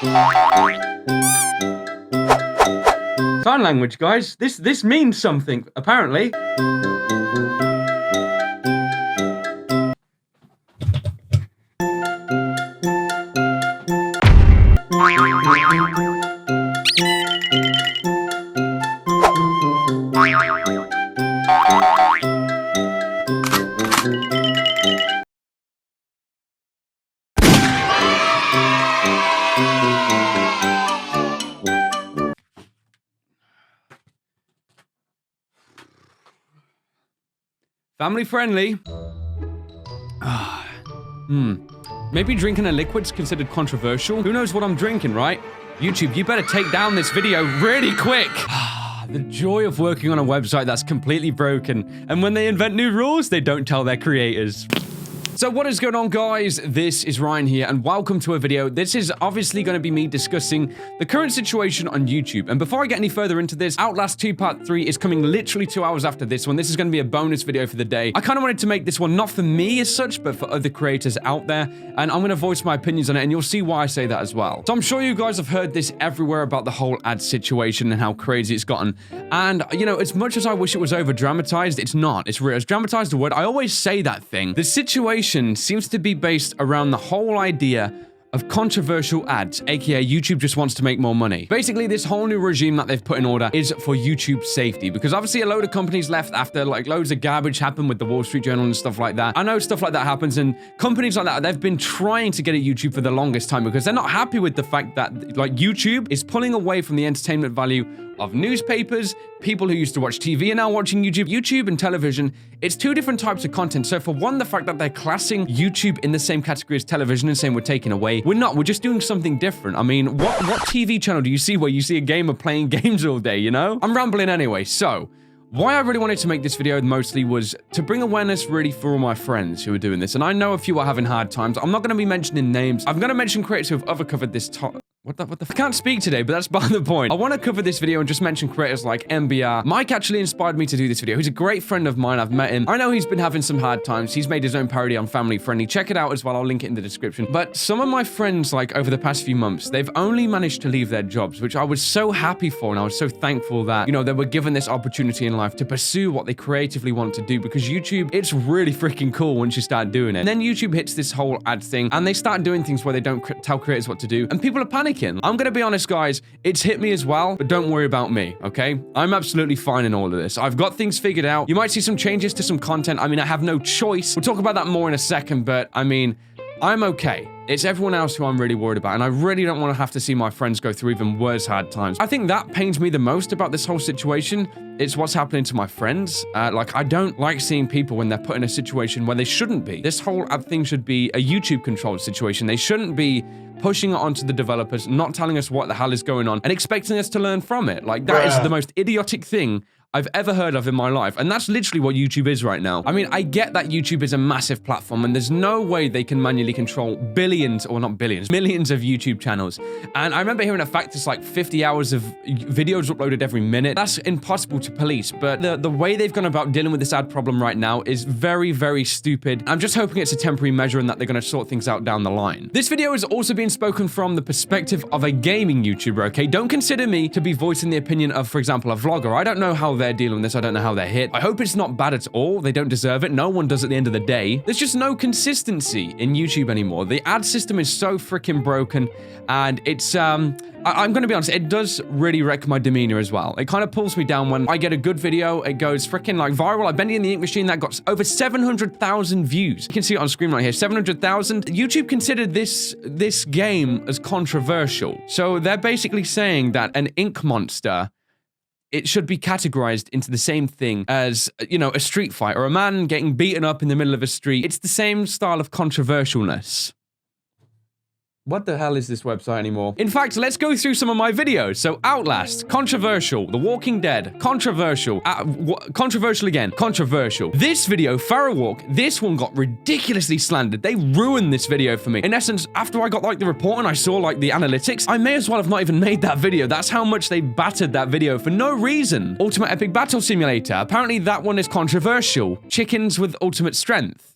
Sign language, guys. This means something, apparently. Family friendly. Maybe drinking a liquid's considered controversial. Who knows what I'm drinking, right? YouTube, you better take down this video really quick. The joy of working on a website that's completely broken. And when they invent new rules, they don't tell their creators. So what is going on, guys? This is Ryan here, and welcome to a video. This is obviously going to be me discussing the current situation on YouTube. And before I get any further into this, Outlast 2 Part 3 is coming literally 2 hours after this one. This is going to be a bonus video for the day. I kind of wanted to make this one not for me as such, but for other creators out there. And I'm going to voice my opinions on it, and you'll see why I say that as well. So I'm sure you guys have heard this everywhere about the whole ad situation and how crazy it's gotten. And, you know, as much as I wish it was over-dramatized, it's not. It's real. It's dramatized a word. I always say that thing. The situation seems to be based around the whole idea of controversial ads, aka YouTube just wants to make more money. Basically, this whole new regime that they've put in order is for YouTube's safety, because obviously a load of companies left after like loads of garbage happened with the Wall Street Journal and stuff like that. I know stuff like that happens, and companies like that, they've been trying to get at YouTube for the longest time because they're not happy with the fact that like YouTube is pulling away from the entertainment value of newspapers. People who used to watch TV are now watching YouTube. YouTube and television, it's two different types of content. So for one, the fact that they're classing YouTube in the same category as television and saying we're taking away, we're not. We're just doing something different. I mean, what TV channel do you see where you see a gamer playing games all day, you know? I'm rambling anyway. So why I really wanted to make this video mostly was to bring awareness really for all my friends who are doing this. And I know a few are having hard times. I'm not going to be mentioning names. I'm going to mention creators who have other covered this topic. What the I can't speak today, but that's by the point. I want to cover this video and just mention creators like MBR. Mike actually inspired me to do this video. He's a great friend of mine. I've met him. I know he's been having some hard times. He's made his own parody on Family Friendly. Check it out as well. I'll link it in the description. But some of my friends, like over the past few months, they've only managed to leave their jobs, which I was so happy for. And I was so thankful that, you know, they were given this opportunity in life to pursue what they creatively want to do, because YouTube, it's really freaking cool once you start doing it. And then YouTube hits this whole ad thing and they start doing things where they don't tell creators what to do. And people are panicking. I'm going to be honest, guys, it's hit me as well, but don't worry about me, okay? I'm absolutely fine in all of this. I've got things figured out. You might see some changes to some content. I mean, I have no choice. We'll talk about that more in a second, but I mean, I'm okay. It's everyone else who I'm really worried about, and I really don't want to have to see my friends go through even worse hard times. I think that pains me the most about this whole situation. It's what's happening to my friends. Like, I don't like seeing people when they're put in a situation where they shouldn't be. This whole ad thing should be a YouTube-controlled situation. They shouldn't be pushing it onto the developers, not telling us what the hell is going on, and expecting us to learn from it. Like, that is the most idiotic thing I've ever heard of in my life. And that's literally what YouTube is right now. I mean, I get that YouTube is a massive platform and there's no way they can manually control billions, or not billions, millions of YouTube channels. And I remember hearing a fact it's like 50 hours of videos uploaded every minute. That's impossible to police. But the way they've gone about dealing with this ad problem right now is very, very stupid. I'm just hoping it's a temporary measure and that they're going to sort things out down the line. This video is also being spoken from the perspective of a gaming YouTuber, okay? Don't consider me to be voicing the opinion of, for example, a vlogger. I don't know how they're dealing with this. I don't know how they're hit. I hope it's not bad at all. They don't deserve it. No one does at the end of the day. There's just no consistency in YouTube anymore. The ad system is so freaking broken, and it's I'm gonna be honest, it does really wreck my demeanor as well. It kind of pulls me down when I get a good video, it goes freaking like viral. Like Bendy and the Ink Machine, that got over 700,000 views. You can see it on screen right here, 700,000. YouTube considered this game as controversial. So they're basically saying that an ink monster, it should be categorized into the same thing as, you know, a street fight or a man getting beaten up in the middle of a street. It's the same style of controversialness. What the hell is this website anymore? In fact, let's go through some of my videos. So Outlast, controversial. The Walking Dead, controversial. Controversial again, controversial. This video, Pharaoh Walk, this one got ridiculously slandered. They ruined this video for me. In essence, after I got like the report and I saw like the analytics, I may as well have not even made that video. That's how much they battered that video for no reason. Ultimate Epic Battle Simulator. Apparently that one is controversial. Chickens with ultimate strength.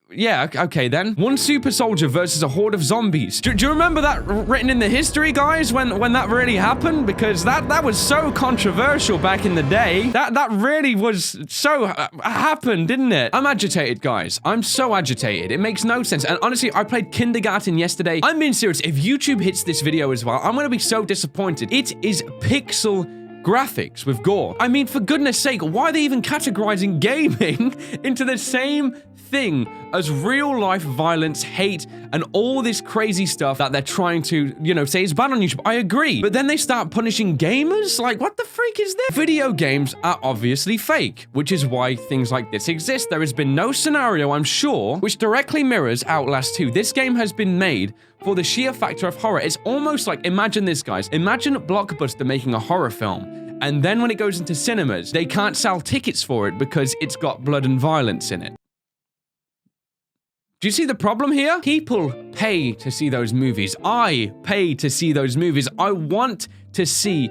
Yeah, okay then. One super soldier versus a horde of zombies. Do you remember that written in the history, guys, when that really happened? Because that was so controversial back in the day. That really was so happened, didn't it? I'm agitated, guys. I'm so agitated. It makes no sense. And honestly, I played kindergarten yesterday. I'm being serious. If YouTube hits this video as well, I'm gonna be so disappointed. It is pixel graphics with gore. I mean, for goodness sake, why are they even categorizing gaming into the same thing as real life violence, hate, and all this crazy stuff that they're trying to, you know, say is bad on YouTube? I agree. But then they start punishing gamers? Like, what the freak is this? Video games are obviously fake, which is why things like this exist. There has been no scenario, I'm sure, which directly mirrors Outlast 2. This game has been made for the sheer factor of horror. It's almost like, imagine this, guys. Imagine Blockbuster making a horror film, and then when it goes into cinemas, they can't sell tickets for it because it's got blood and violence in it. Do you see the problem here? People pay to see those movies. I pay to see those movies. I want to see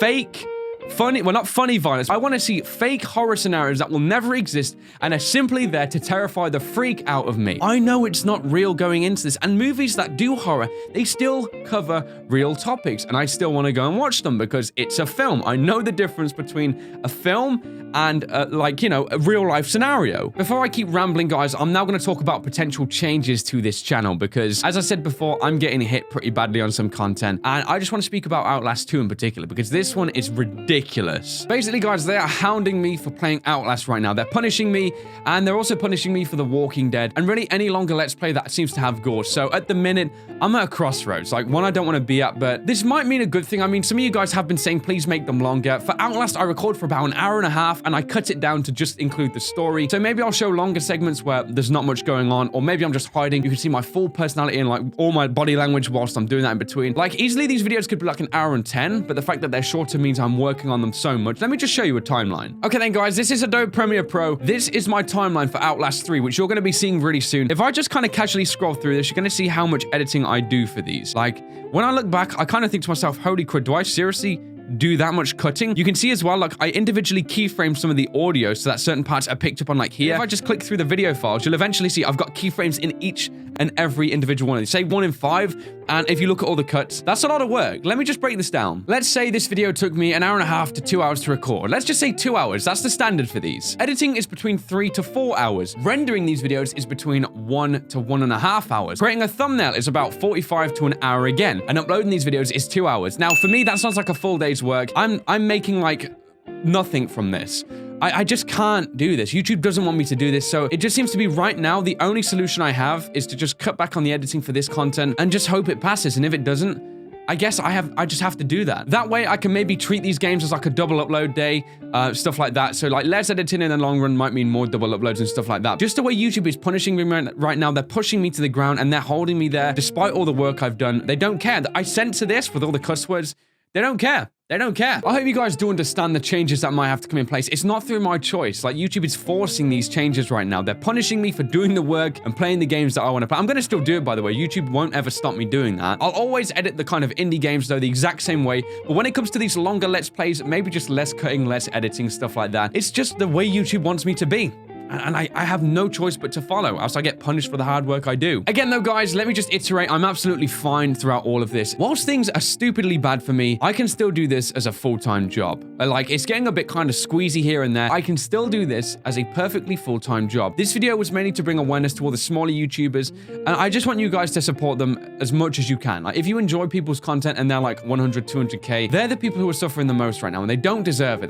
fake, funny, well, not funny violence. I want to see fake horror scenarios that will never exist and are simply there to terrify the freak out of me. I know it's not real going into this, and movies that do horror, they still cover real topics, and I still want to go and watch them because it's a film. I know the difference between a film and like, you know, a real life scenario. Before I keep rambling, guys, I'm now going to talk about potential changes to this channel because, as I said before, I'm getting hit pretty badly on some content, and I just want to speak about Outlast 2 in particular because this one is ridiculous. Basically, guys, they are hounding me for playing Outlast right now. They're punishing me, and they're also punishing me for The Walking Dead, and really any longer Let's Play that seems to have gore. So at the minute, I'm at a crossroads, like one I don't want to be at, but this might mean a good thing. I mean, some of you guys have been saying, please make them longer. For Outlast, I record for about an hour and a half, and I cut it down to just include the story. So maybe I'll show longer segments where there's not much going on, or maybe I'm just hiding. You can see my full personality and like all my body language whilst I'm doing that in between. Like easily these videos could be like an hour and 10, but the fact that they're shorter means I'm working on them so much. Let me just show you a timeline. Okay then, guys, this is Adobe Premiere Pro. This is my timeline for Outlast 3, which you're going to be seeing really soon. If I just kind of casually scroll through this, you're going to see how much editing I do for these. Like when I look back, I kind of think to myself, holy crap, do I seriously do that much cutting? You can see as well, like I individually keyframe some of the audio so that certain parts are picked up on, like here. If I just click through the video files, you'll eventually see I've got keyframes in each and every individual one of these. Say 1 in 5, and if you look at all the cuts, that's a lot of work. Let me just break this down. Let's say this video took me an hour and a half to 2 hours to record. Let's just say 2 hours. That's the standard for these. Editing is between 3 to 4 hours. Rendering these videos is between 1 to 1.5 hours. Creating a thumbnail is about 45 to an hour again, and uploading these videos is 2 hours. Now, for me, that sounds like a full day's work. I'm making like nothing from this. I just can't do this. YouTube doesn't want me to do this, so it just seems to be right now the only solution I have is to just cut back on the editing for this content and just hope it passes. And if it doesn't, I guess I just have to do that. That way I can maybe treat these games as like a double upload day, stuff like that. So like less editing in the long run might mean more double uploads and stuff like that. Just the way YouTube is punishing me right now, they're pushing me to the ground and they're holding me there despite all the work I've done. They don't care. I censor this with all the cuss words. They don't care. They don't care. I hope you guys do understand the changes that might have to come in place. It's not through my choice. Like, YouTube is forcing these changes right now. They're punishing me for doing the work and playing the games that I want to play. I'm going to still do it, by the way. YouTube won't ever stop me doing that. I'll always edit the kind of indie games, though, the exact same way. But when it comes to these longer Let's Plays, maybe just less cutting, less editing, stuff like that. It's just the way YouTube wants me to be. And I have no choice but to follow, else I get punished for the hard work I do. Again, though, guys, let me just iterate. I'm absolutely fine throughout all of this. Whilst things are stupidly bad for me, I can still do this as a full-time job. Like, it's getting a bit kind of squeezy here and there. I can still do this as a perfectly full-time job. This video was mainly to bring awareness to all the smaller YouTubers, and I just want you guys to support them as much as you can. Like, if you enjoy people's content and they're like 100, 200K, they're the people who are suffering the most right now, and they don't deserve it.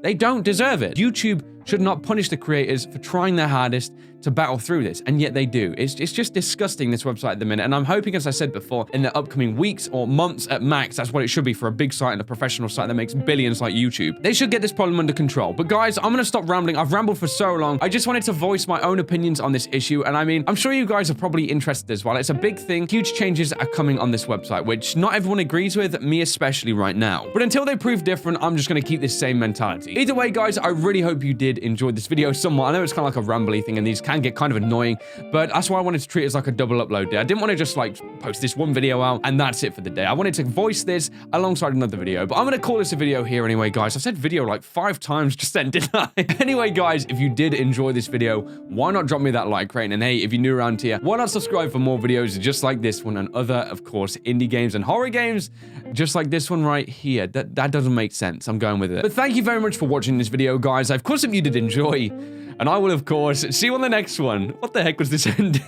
They don't deserve it. YouTube should not punish the creators for trying their hardest to battle through this, and yet they do. It's just disgusting, this website at the minute, and I'm hoping, as I said before, in the upcoming weeks or months at max, that's what it should be for a big site and a professional site that makes billions like YouTube. They should get this problem under control. But guys, I'm gonna stop rambling. I've rambled for so long. I just wanted to voice my own opinions on this issue, and I mean, I'm sure you guys are probably interested as well. It's a big thing. Huge changes are coming on this website, which not everyone agrees with, me especially right now. But until they prove different, I'm just gonna keep this same mentality. Either way, guys, I really hope you did enjoy this video somewhat. I know it's kind of like a rambly thing, and these can get kind of annoying, but that's why I wanted to treat it as like a double upload day. I didn't want to just like post this one video out and that's it for the day. I wanted to voice this alongside another video, but I'm going to call this a video here anyway, guys. I said video like 5 times just then, didn't I? Anyway, guys, if you did enjoy this video, why not drop me that like rating? And hey, if you're new around here, why not subscribe for more videos just like this one and other, of course, indie games and horror games just like this one right here. That doesn't make sense. I'm going with it. But thank you very much for watching this video, guys. I, of course, if you did enjoy, and I will, of course, see you on the next one. What the heck was this end?